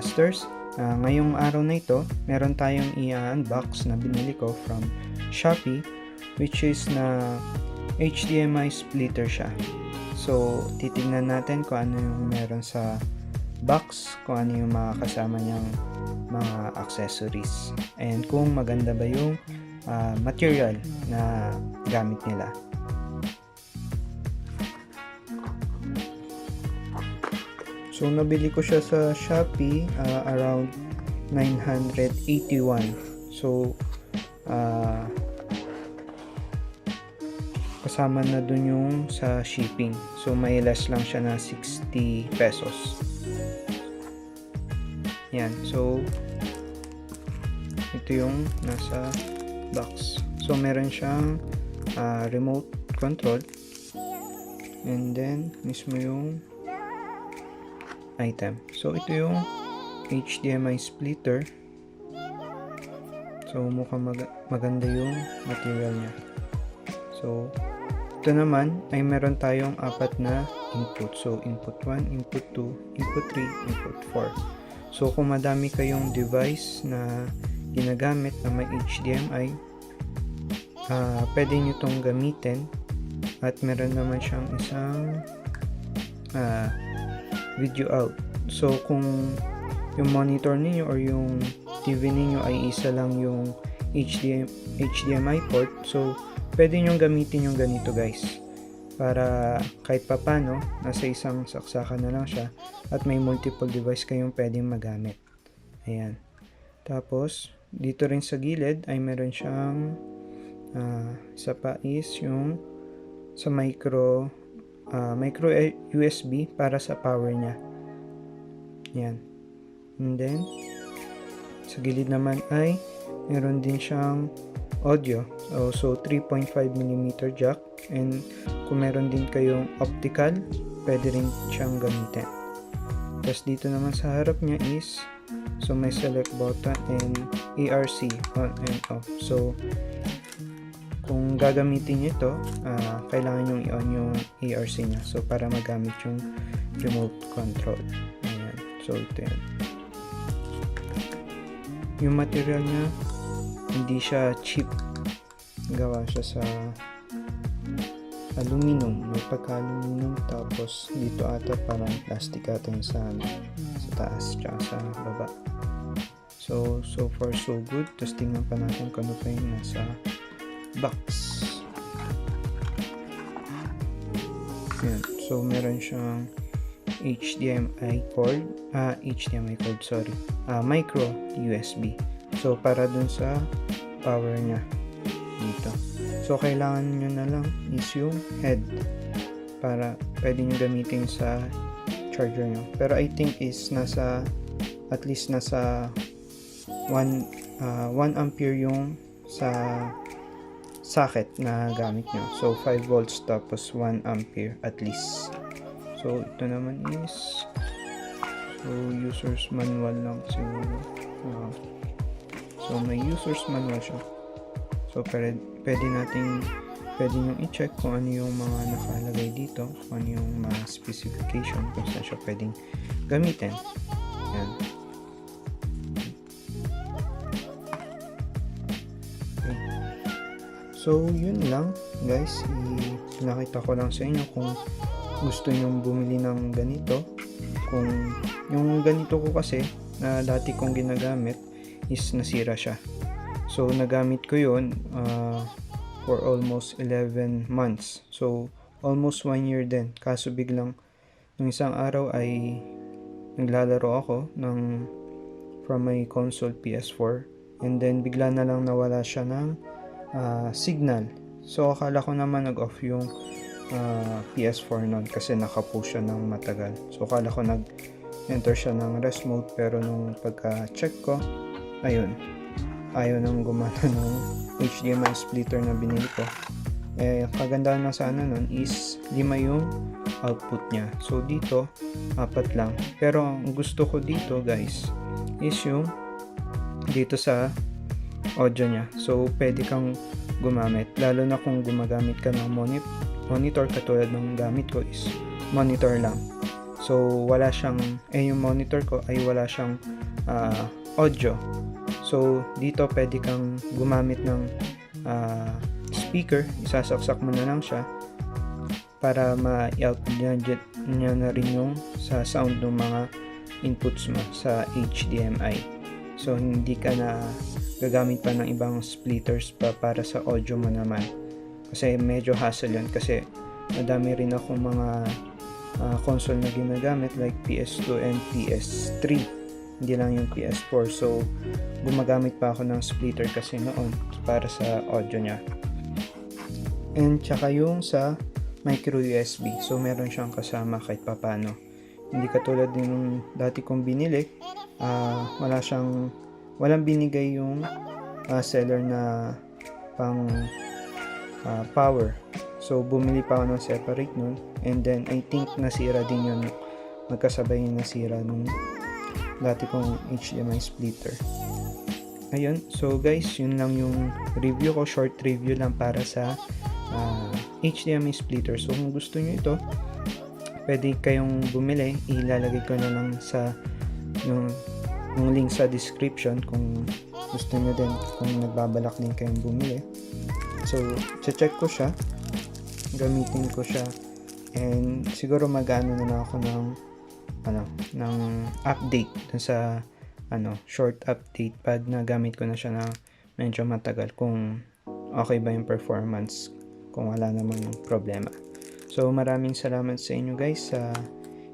Masters. Ngayong araw na ito, meron tayong i-unbox na binili ko from Shopee, which is na HDMI splitter siya. So, titignan natin kung ano yung meron sa box, kung ano yung mga kasama niyang mga accessories, and kung maganda ba yung material na gamit nila. So, nabili ko siya sa Shopee around 981. So, kasama na dun yung sa shipping. So, may less lang siya na 60 pesos. Yan. So, ito yung nasa box. So, meron siyang remote control. And then, mismo yung item. So, ito yung HDMI splitter. So, mukhang maganda yung material niya. So, ito naman ay meron tayong apat na input. So, input 1, input 2, input 3, input 4. So, kung madami kayong device na ginagamit na may HDMI, pwede nyo itong gamitin. At meron naman siyang isang video out. So, kung yung monitor niyo or yung TV niyo ay isa lang yung HDMI port, so pwede nyo gamitin yung ganito, guys, para kahit papano nasa isang saksakan na lang siya at may multiple device kayong pwedeng magamit. Ayan. Tapos dito rin sa gilid ay meron siyang isa pa is yung sa micro USB para sa power niya. Yan. And then sa gilid naman ay meron din siyang audio. So 3.5mm jack, and kung meron din kayong optical, pwede rin siyang gamitin. Tapos dito naman sa harap niya is so may select button and ARC on and off. So kung gagamitin nyo ito, kailangan nyo i-on yung ARC niya. So, para magamit yung remote control. Ayan. So, ito yan. Yung material niya, hindi siya cheap. Gawa siya sa aluminum. May pagka-aluminum. Tapos, dito ata parang plastic ata yung sa taas tsaka sa baba. So far so good. Tapos, tingnan pa natin kung ano pa yung nasa box. Yan. So, meron siyang HDMI cord, micro USB. So, para dun sa power niya dito. So, kailangan nyo na lang is yung head para pwede nyo gamitin sa charger nyo. Pero I think is at least nasa 1 ampere yung sa socket na gamit nyo. So, 5 volts tapos 1 ampere at least. So, ito naman is user's manual lang siguro. So, may user's manual siya. So, pwede nyo i-check kung ano yung mga nakalagay dito, kung ano yung mga specification, kung saan siya pwedeng gamitin. Yan. So, yun lang, guys. Nakita ko lang sa inyo kung gusto nyo bumili ng ganito. Kung yung ganito ko kasi na dati kong ginagamit is nasira siya. So, nagamit ko yun for almost 11 months. So, almost 1 year din. Kaso biglang nung isang araw ay naglalaro ako from my console PS4. And then, bigla na lang nawala siya ng signal. So, akala ko naman nag-off yung PS4 nun kasi naka-push siya ng matagal. So, akala ko nag-enter siya ng rest mode, pero nung pagka-check ko, ayun, ayaw nang gumana ng HDMI splitter na binili ko. Kagandahan na sana nun is 5 yung output niya. So, dito 4 lang. Pero, ang gusto ko dito, guys, is yung dito sa audio niya. So, pwede kang gumamit. Lalo na kung gumagamit ka ng monitor katulad ng gamit ko is monitor lang. So wala siyang, yung monitor ko ay wala siyang audio. So dito pwede kang gumamit ng speaker, isasaksak mo na lang siya para ma-output niya na rin yung sa sound ng mga inputs mo sa HDMI. So hindi ka na gagamit pa ng ibang splitters pa para sa audio mo naman, kasi medyo hassle yun, kasi madami rin akong mga console na ginagamit like PS2 and PS3, hindi lang yung PS4. So gumagamit pa ako ng splitter kasi noon para sa audio niya. And tsaka yung sa micro USB, so meron siyang kasama kahit papano. Hindi katulad din nung dati kong binili, walang binigay yung seller na pang power. So bumili pa ako ng separate nun, and then I think nasira din yun, magkasabay yung nasira nung dati kong HDMI splitter. Ayun, so guys, yun lang yung review ko, short review lang para sa HDMI splitter. So kung gusto nyo ito, pwede kayong bumili, ilalagay ko na lang sa yung link sa description kung gusto nyo din, kung nagbabalak din kayong bumili. So check ko siya, gamitin ko siya, and siguro mag-ano na lang ako ng update dun sa short update pag nagamit ko na siya na medyo matagal, kung okay ba yung performance, kung wala namang problema. So maraming salamat sa inyo guys sa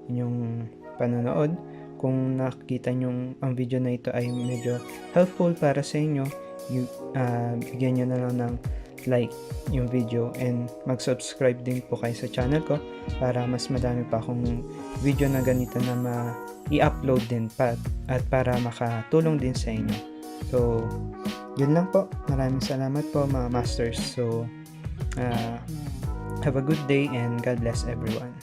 inyong panonood. Kung nakita nyo ang video na ito ay medyo helpful para sa inyo, bigyan nyo na lang ng like yung video, and mag-subscribe din po kayo sa channel ko para mas madami pa akong video na ganito na i-upload din at para makatulong din sa inyo. So yun lang po, maraming salamat po mga masters. So have a good day and God bless everyone.